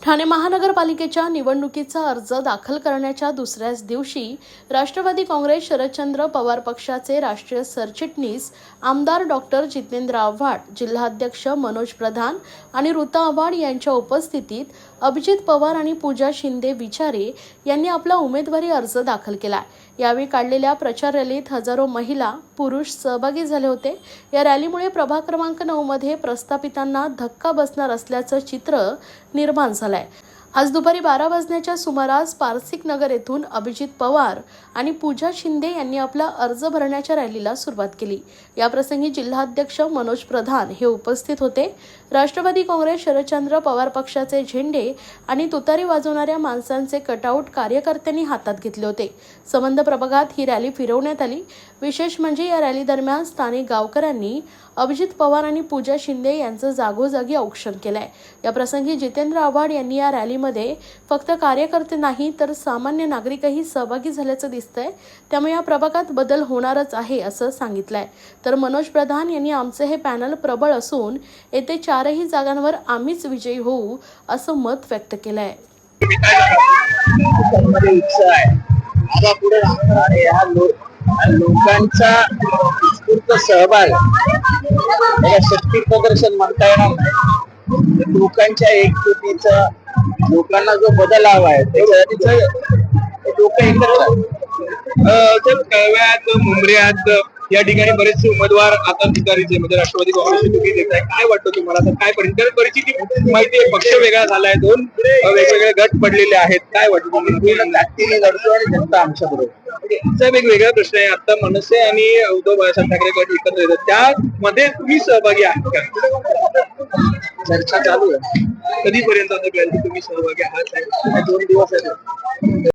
ठाणे महानगरपालिकेच्या निवडणुकीचा अर्ज दाखल करण्याच्या दुसऱ्याच दिवशी राष्ट्रवादी काँग्रेस शरदचंद्र पवार पक्षाचे राष्ट्रीय सरचिटणीस आमदार डॉक्टर जितेंद्र आव्हाड, जिल्हाध्यक्ष मनोज प्रधान आणि ऋता आव्हाड यांच्या उपस्थितीत अभिजित पवार आणि पूजा शिंदे विचारे यांनी आपला उमेदवारी अर्ज दाखल केला। यावेळी काढलेल्या प्रचार रॅलीत हजारो महिला, पुरुष सहभागी झाले होते। या रॅलीमुळे प्रभाग क्रमांक 9 मध्ये प्रस्थापितांना धक्का बसणार असल्याचं चित्र निर्माण झालंय। आज दुपारी 12 वाजण्याच्या सुमारास पारसिक नगर येथून अभिजित पवार आणि पूजा शिंदे यांनी आपला अर्ज भरण्याच्या रॅलीला सुरुवात केली। या प्रसंगी जिल्हाध्यक्ष मनोज प्रधान हे उपस्थित होते। राष्ट्रवादी काँग्रेस शरदचंद्र पवार पक्षाचे झेंडे आणि तुतारी वाजवणाऱ्या माणसांचे कटआउट कार्यकर्त्यांनी हातात घेतले होते। संबंध प्रभागात ही रॅली फिरवण्यात आली। विशेष म्हणजे या रॅली दरम्यान स्थानिक गावकऱ्यांनी अभिजित पवार आणि पूजा शिंदे यांचं जागोजागी औक्षण केलंय। या प्रसंगी जितेंद्र आव्हाड यांनी या रॅलीमध्ये फक्त कार्यकर्ते नाही तर सामान्य नागरिकही सहभागी झाल्याचं दिसतंय। त्यामुळे या प्रभागात बदल होणारच आहे असं सांगितलंय। तर मनोज प्रधान यांनी आमचे हे पॅनल प्रबळ असून येथे 4ही जागांवर आम्हीच विजयी होऊ असं मत व्यक्त केलंय। लोकांचा उत्स्फूर्त सहभाग याला शक्ती प्रदर्शन म्हणता येणार नाही। लोकांच्या एकजुटीचा, लोकांना जो बदल हवा आहे त्याच्यासाठी लोक एकत्र कळव्यात, मुंबऱ्यात या ठिकाणी बरेचसे उमेदवार आता तुतारीचे म्हणजे राष्ट्रवादी काँग्रेसचे तुम्ही देत आहे। काय वाटतं तुम्हाला? काय परिस्थिती माहिती आहे? पक्ष वेगळा झालाय, 2 वेगवेगळे गट पडलेले आहेत। काय वाटतं? ताकदीने लढतो आणि जनता आमच्या बरोबर। एक वेगळा प्रश्न आहे, आता मनसे आणि उद्धव बाळासाहेब ठाकरे गट एकत्र येतात, त्यामध्ये तुम्ही सहभागी आहात का? चर्चा चालू आहे। कधीपर्यंत तुम्ही सहभागी आहात? 2 दिवस आहेत।